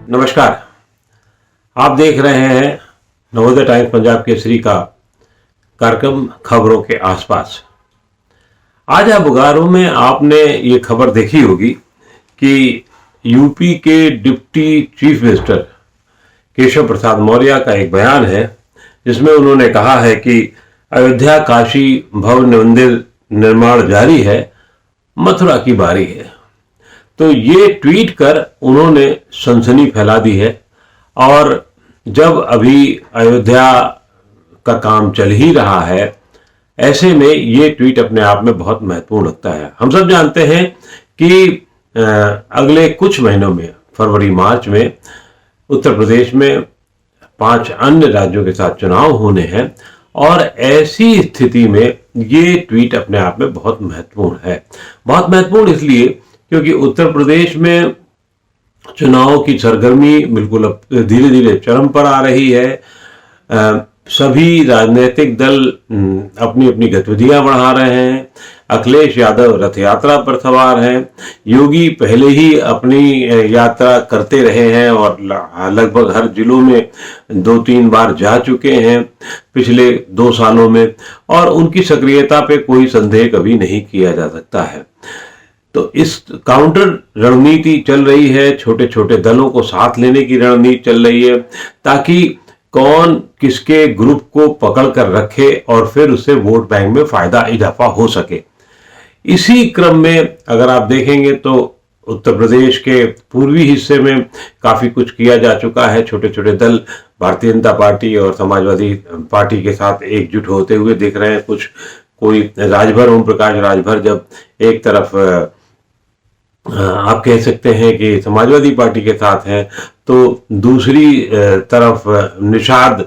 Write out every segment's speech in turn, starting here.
नमस्कार। आप देख रहे हैं नवोदय टाइम्स पंजाब केसरी का कार्यक्रम खबरों के आसपास। आज आप बोकारो में आपने ये खबर देखी होगी कि यूपी के deputy chief minister Keshav Prasad Maurya का एक बयान है जिसमें उन्होंने कहा है कि अयोध्या काशी भवन मंदिर निर्माण जारी है, मथुरा की बारी है। तो ये ट्वीट कर उन्होंने सनसनी फैला दी है। और जब अभी अयोध्या का काम चल ही रहा है, ऐसे में ये ट्वीट अपने आप में बहुत महत्वपूर्ण लगता है। हम सब जानते हैं कि अगले कुछ महीनों में फरवरी मार्च में उत्तर प्रदेश में 5 अन्य राज्यों के साथ चुनाव होने हैं और ऐसी स्थिति में ये ट्वीट अपने आप में बहुत महत्वपूर्ण है। बहुत महत्वपूर्ण इसलिए क्योंकि उत्तर प्रदेश में चुनाव की सरगर्मी बिल्कुल अब धीरे धीरे चरम पर आ रही है। सभी राजनीतिक दल अपनी अपनी गतिविधियां बढ़ा रहे हैं। अखिलेश यादव रथ यात्रा पर सवार हैं। योगी पहले ही अपनी यात्रा करते रहे हैं और लगभग हर जिलों में 2-3 बार जा चुके हैं पिछले 2 सालों में, और उनकी सक्रियता पे कोई संदेह कभी नहीं किया जा सकता है। तो इस काउंटर रणनीति चल रही है, छोटे छोटे दलों को साथ लेने की रणनीति चल रही है ताकि कौन किसके ग्रुप को पकड़ कर रखे और फिर उससे वोट बैंक में फायदा इजाफा हो सके। इसी क्रम में अगर आप देखेंगे तो उत्तर प्रदेश के पूर्वी हिस्से में काफी कुछ किया जा चुका है। छोटे छोटे दल भारतीय जनता पार्टी और समाजवादी पार्टी के साथ एकजुट होते हुए दिख रहे हैं। कोई राजभर, ओम प्रकाश राजभर जब एक तरफ आप कह सकते हैं कि समाजवादी पार्टी के साथ हैं, तो दूसरी तरफ निषाद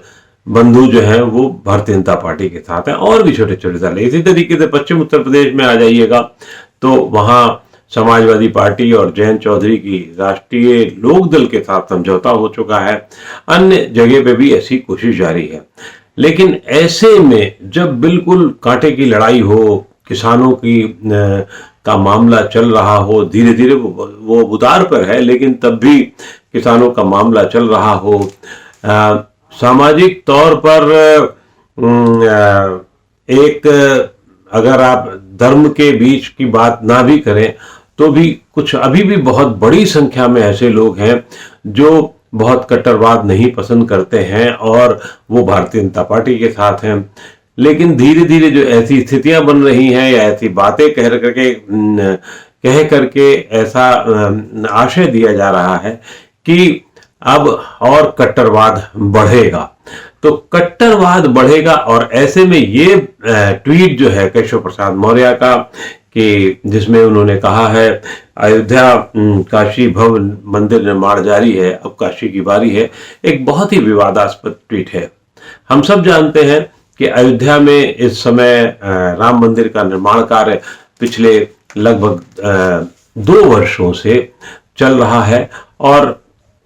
बंधु जो हैं वो भारतीय जनता पार्टी के साथ हैं, और भी छोटे छोटे दल। इसी तरीके से पश्चिम उत्तर प्रदेश में आ जाइएगा तो वहां समाजवादी पार्टी और जयंत चौधरी की राष्ट्रीय लोकदल के साथ समझौता हो चुका है। अन्य जगह पे भी ऐसी कोशिश जारी है। लेकिन ऐसे में जब बिल्कुल कांटे की लड़ाई हो, किसानों की का मामला चल रहा हो, धीरे धीरे वो उतार पर है लेकिन तब भी किसानों का मामला चल रहा हो, सामाजिक तौर पर एक अगर आप धर्म के बीच की बात ना भी करें तो भी कुछ अभी भी बहुत बड़ी संख्या में ऐसे लोग हैं जो बहुत कट्टरवाद नहीं पसंद करते हैं और वो भारतीय जनता पार्टी के साथ हैं। लेकिन धीरे धीरे जो ऐसी स्थितियां बन रही हैं या ऐसी बातें कह करके ऐसा आशय दिया जा रहा है कि अब और कट्टरवाद बढ़ेगा। तो कट्टरवाद बढ़ेगा और ऐसे में ये ट्वीट जो है केशव प्रसाद मौर्य का, कि जिसमें उन्होंने कहा है अयोध्या काशी भवन मंदिर निर्माण जारी है, अब काशी की बारी है, एक बहुत ही विवादास्पद ट्वीट है। हम सब जानते हैं कि अयोध्या में इस समय राम मंदिर का निर्माण कार्य पिछले लगभग 2 वर्षों से चल रहा है और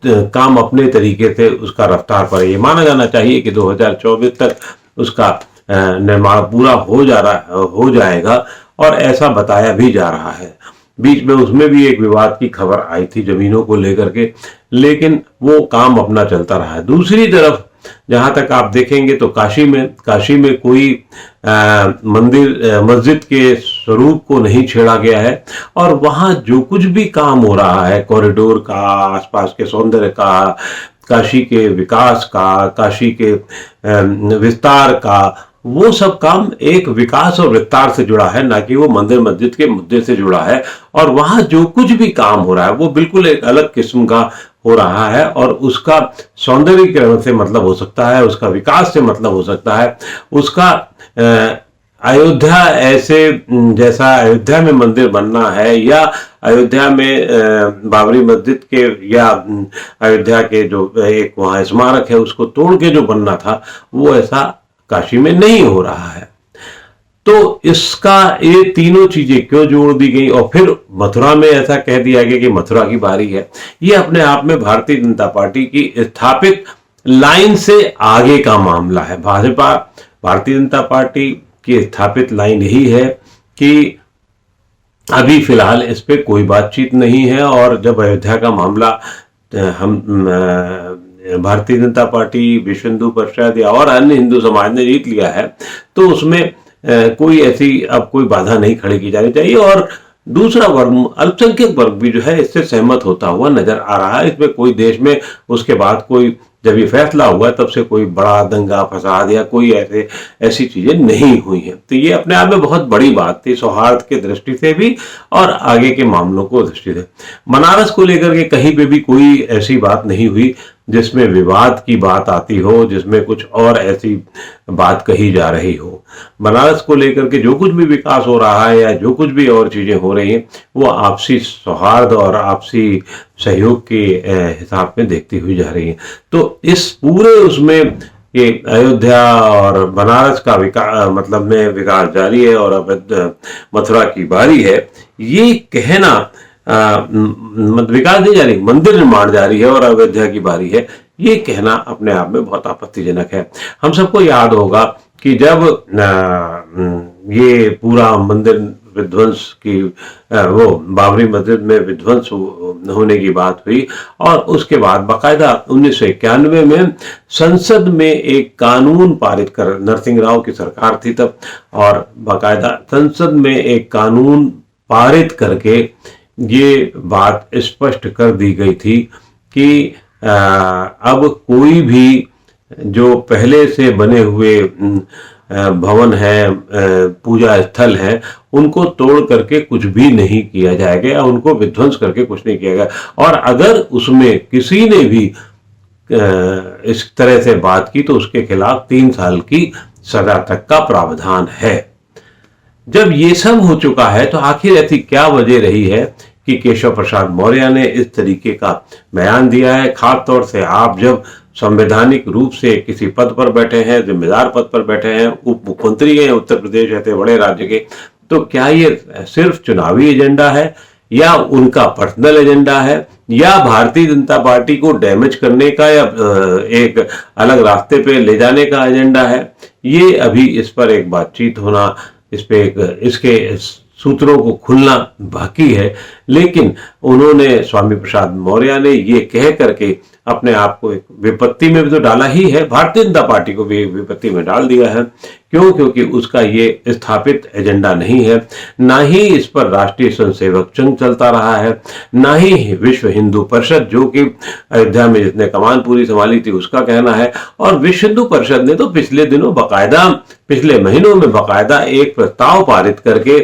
काम अपने तरीके से उसका रफ्तार पर है। ये माना जाना चाहिए कि 2024 तक उसका निर्माण पूरा हो जाएगा और ऐसा बताया भी जा रहा है। बीच में उसमें भी एक विवाद की खबर आई थी जमीनों को लेकर के, लेकिन वो काम अपना चलता रहा है। दूसरी तरफ जहां तक आप देखेंगे तो काशी में कोई मंदिर मस्जिद के स्वरूप को नहीं छेड़ा गया है और वहां जो कुछ भी काम हो रहा है, कॉरिडोर का, आसपास के सौंदर्य का, काशी के विकास का, काशी के विस्तार का, वो सब काम एक विकास और विस्तार से जुड़ा है, ना कि वो मंदिर मस्जिद के मुद्दे से जुड़ा है। और वहां जो कुछ भी काम हो रहा है वो बिल्कुल एक अलग किस्म का हो रहा है और उसका सौंदर्यीकरण से मतलब हो सकता है, उसका विकास से मतलब हो सकता है, उसका अयोध्या ऐसे जैसा अयोध्या में मंदिर बनना है या अयोध्या में बाबरी मस्जिद के या अयोध्या के जो एक वहां स्मारक है उसको तोड़ के जो बनना था, वो ऐसा काशी में नहीं हो रहा है। तो इसका ये तीनों चीजें क्यों जोड़ दी गई और फिर मथुरा में ऐसा कह दिया गया कि मथुरा की बारी है, ये अपने आप में भारतीय जनता पार्टी की स्थापित लाइन से आगे का मामला है। भाजपा भारतीय जनता पार्टी की स्थापित लाइन यही है कि अभी फिलहाल इस पे कोई बातचीत नहीं है और जब अयोध्या का मामला हम भारतीय जनता पार्टी, विश्व हिंदू परिषद या और अन्य हिंदू समाज ने जीत लिया है, तो उसमें कोई ऐसी अब कोई बाधा नहीं खड़ी की जानी चाहिए। और दूसरा वर्ग, अल्पसंख्यक वर्ग भी जो है इससे सहमत होता हुआ नजर आ रहा है। इसमें कोई देश में उसके बाद कोई, जब ये फैसला हुआ तब से कोई बड़ा दंगा फसाद या कोई ऐसी चीजें नहीं हुई हैं। तो ये अपने आप में बहुत बड़ी बात थी, सौहार्द की दृष्टि से भी और आगे के मामलों को दृष्टि से। बनारस को लेकर के कहीं पे भी कोई ऐसी बात नहीं हुई जिसमें विवाद की बात आती हो, जिसमें कुछ और ऐसी बात कही जा रही हो। बनारस को लेकर के जो कुछ भी विकास हो रहा है या जो कुछ भी और चीजें हो रही हैं, वो आपसी सौहार्द और आपसी सहयोग के हिसाब में देखती हुई जा रही है। तो इस पूरे उसमें ये अयोध्या और बनारस का विकास, मतलब में विकास जारी है और अब मथुरा की बारी है, ये कहना विकास नहीं जारी, मंदिर निर्माण जारी है और अयोध्या की बारी है, ये कहना अपने आप में बहुत आपत्तिजनक है। हम सबको याद होगा कि जब ये पूरा मंदिर विध्वंस की, वो बाबरी मस्जिद में विध्वंस होने की बात हुई और उसके बाद बाकायदा 1991 में संसद में एक कानून पारित कर, नरसिंह राव की सरकार थी तब, और बाकायदा संसद में एक कानून पारित करके ये बात स्पष्ट कर दी गई थी कि अब कोई भी जो पहले से बने हुए भवन है, पूजा स्थल है, उनको तोड़ करके कुछ भी नहीं किया जाएगा या उनको विध्वंस करके कुछ नहीं किया जाएगा। और अगर उसमें किसी ने भी इस तरह से बात की तो उसके खिलाफ 3 साल की सजा तक का प्रावधान है। जब ये सब हो चुका है तो आखिर ऐसी क्या वजह रही है कि केशव प्रसाद मौर्य ने इस तरीके का बयान दिया है। खास तौर से आप जब संवैधानिक रूप से किसी पद पर बैठे हैं, जिम्मेदार पद पर बैठे हैं, उप मुख्यमंत्री हैं उत्तर प्रदेश ऐसे बड़े राज्य के, तो क्या ये सिर्फ चुनावी एजेंडा है या उनका पर्सनल एजेंडा है या भारतीय जनता पार्टी को डैमेज करने का या एक अलग रास्ते पे ले जाने का एजेंडा है? ये अभी इस पर एक बातचीत होना, इस पे एक इसके सूत्रों को खुलना बाकी है। लेकिन उन्होंने, स्वामी प्रसाद मौर्य ने ये कह करके अपने आप को एक विपत्ति में भी तो डाला ही है, भारतीय जनता पार्टी को भी विपत्ति में डाल दिया है। क्यों? क्योंकि उसका ये स्थापित एजेंडा नहीं है, ना ही इस पर राष्ट्रीय स्वयंसेवक संघ चलता रहा है, ना ही विश्व हिंदू परिषद जो कि अयोध्या में जिसने कमान पूरी संभाली थी उसका कहना है। और विश्व हिंदू परिषद ने तो पिछले दिनों बाकायदा, पिछले महीनों में बाकायदा एक प्रस्ताव पारित करके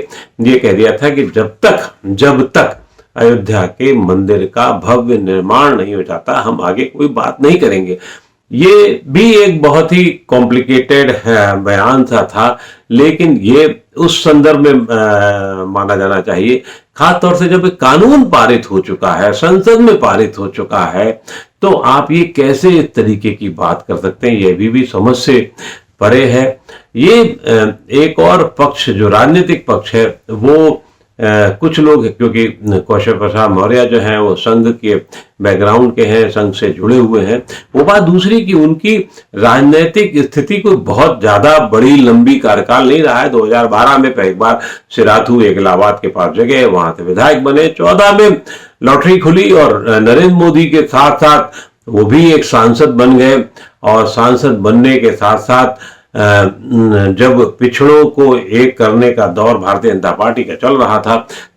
ये कह दिया था कि जब तक अयोध्या के मंदिर का भव्य निर्माण नहीं हो जाता हम आगे कोई बात नहीं करेंगे। ये भी एक बहुत ही कॉम्प्लिकेटेड बयान सा था, लेकिन ये उस संदर्भ में माना जाना चाहिए। खास तौर से जब कानून पारित हो चुका है, संसद में पारित हो चुका है, तो आप ये कैसे इस तरीके की बात कर सकते हैं? ये भी समझ से परे है। ये एक और पक्ष जो राजनीतिक पक्ष है वो कुछ लोग, क्योंकि केशव प्रसाद मौर्य जो हैं वो संघ के बैकग्राउंड के हैं, संघ से जुड़े हुए हैं, वो बात दूसरी कि उनकी राजनीतिक स्थिति कोई बहुत ज्यादा बड़ी लंबी कार्यकाल नहीं रहा है। 2012 में पहली बार सिराथू एक इलाहाबाद के पास जगह है, वहां से विधायक बने। 14 में लॉटरी खुली और नरेंद्र मोदी के साथ साथ वो भी एक सांसद बन गए। और सांसद बनने के साथ साथ जब पिछड़ों को एक करने का दौर भारतीय जनता पार्टी का चल रहा था,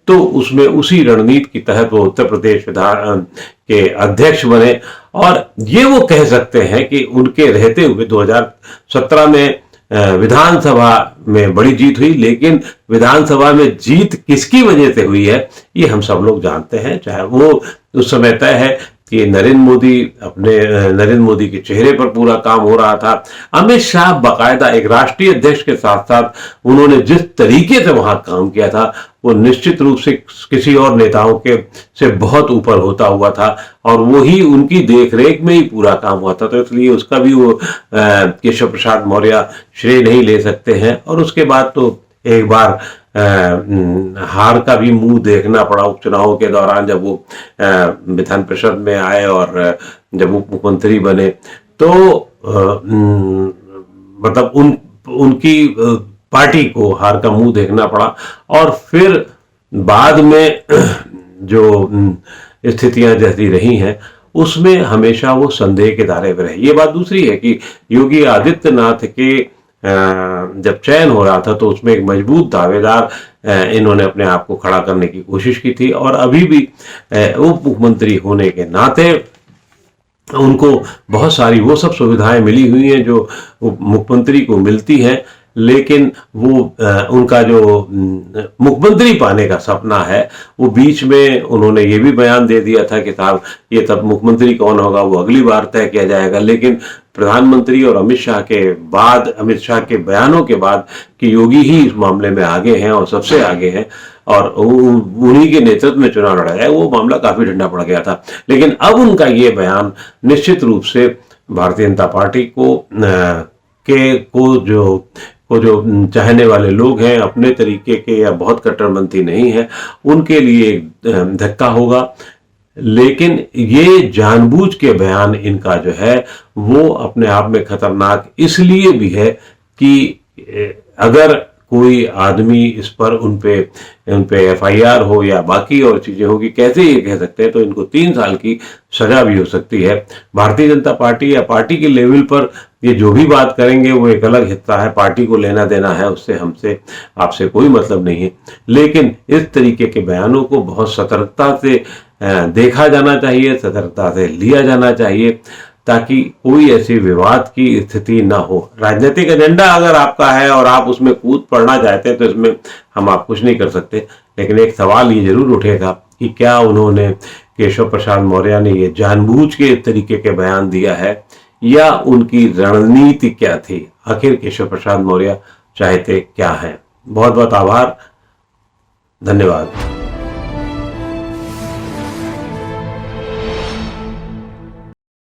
तो उसमें उसी रणनीति के तहत वो उत्तर प्रदेश विधान के अध्यक्ष बने। और ये वो कह सकते हैं कि उनके रहते हुए 2017 में विधानसभा में बड़ी जीत हुई। लेकिन विधानसभा में जीत किसकी वजह से हुई है ये हम सब लोग जानते हैं। चाहे वो उस समय तय है कि नरेंद्र मोदी के चेहरे पर पूरा काम हो रहा था। अमित शाह बाकायदा एक राष्ट्रीय अध्यक्ष के साथ साथ उन्होंने जिस तरीके से वहां काम किया था वो निश्चित रूप से किसी और नेताओं के से बहुत ऊपर होता हुआ था और वही उनकी देखरेख में ही पूरा काम हुआ था। तो इसलिए उसका भी वो केशव प्रसाद मौर्य श्रेय नहीं ले सकते हैं। और उसके बाद तो एक बार हार का भी मुंह देखना पड़ा उपचुनाव के दौरान, जब वो विधान परिषद में आए और जब उप मुख्यमंत्री बने, तो मतलब उनकी पार्टी को हार का मुंह देखना पड़ा। और फिर बाद में जो स्थितियां जैसी रही हैं उसमें हमेशा वो संदेह के दायरे में रहे। ये बात दूसरी है कि योगी आदित्यनाथ के जब चयन हो रहा था तो उसमें एक मजबूत दावेदार इन्होंने अपने आप को खड़ा करने की कोशिश की थी, और अभी भी उप मुख्यमंत्री होने के नाते उनको बहुत सारी वो सब सुविधाएं मिली हुई हैं जो मुख्यमंत्री को मिलती हैं, लेकिन वो उनका जो मुख्यमंत्री पाने का सपना है वो बीच में उन्होंने ये भी बयान दे दिया था कि साहब ये तब मुख्यमंत्री कौन होगा वो अगली बार तय किया जाएगा। लेकिन प्रधानमंत्री और अमित शाह के बयानों के बाद कि योगी ही इस मामले में आगे हैं और सबसे आगे हैं और उन्हीं के नेतृत्व में चुनाव लड़ा जाए, वो मामला काफी ठंडा पड़ गया था। लेकिन अब उनका ये बयान निश्चित रूप से भारतीय जनता पार्टी को जो चाहने वाले लोग हैं, अपने तरीके के या बहुत कट्टरपंथी नहीं है, उनके लिए एक धक्का होगा। लेकिन ये जानबूझ के बयान इनका जो है वो अपने आप में खतरनाक इसलिए भी है कि अगर कोई आदमी इस पर उन पे एफआईआर हो या बाकी और चीजें होगी, कैसे ये कह सकते हैं, तो इनको 3 साल की सजा भी हो सकती है। भारतीय जनता पार्टी या पार्टी के लेवल पर ये जो भी बात करेंगे वो एक अलग हिस्सा है, पार्टी को लेना देना है, उससे हमसे आपसे कोई मतलब नहीं है। लेकिन इस तरीके के बयानों को बहुत सतर्कता से देखा जाना चाहिए, सतर्कता से लिया जाना चाहिए, ताकि कोई ऐसी विवाद की स्थिति ना हो। राजनीतिक एजेंडा अगर आपका है और आप उसमें कूद पड़ना चाहते हैं तो इसमें हम आप कुछ नहीं कर सकते। लेकिन एक सवाल ये जरूर उठेगा कि क्या उन्होंने, केशव प्रसाद मौर्य ने ये जानबूझ के इस तरीके के बयान दिया है या उनकी रणनीति क्या थी? आखिर केशव प्रसाद मौर्य चाहते क्या हैं? बहुत बहुत आभार, धन्यवाद।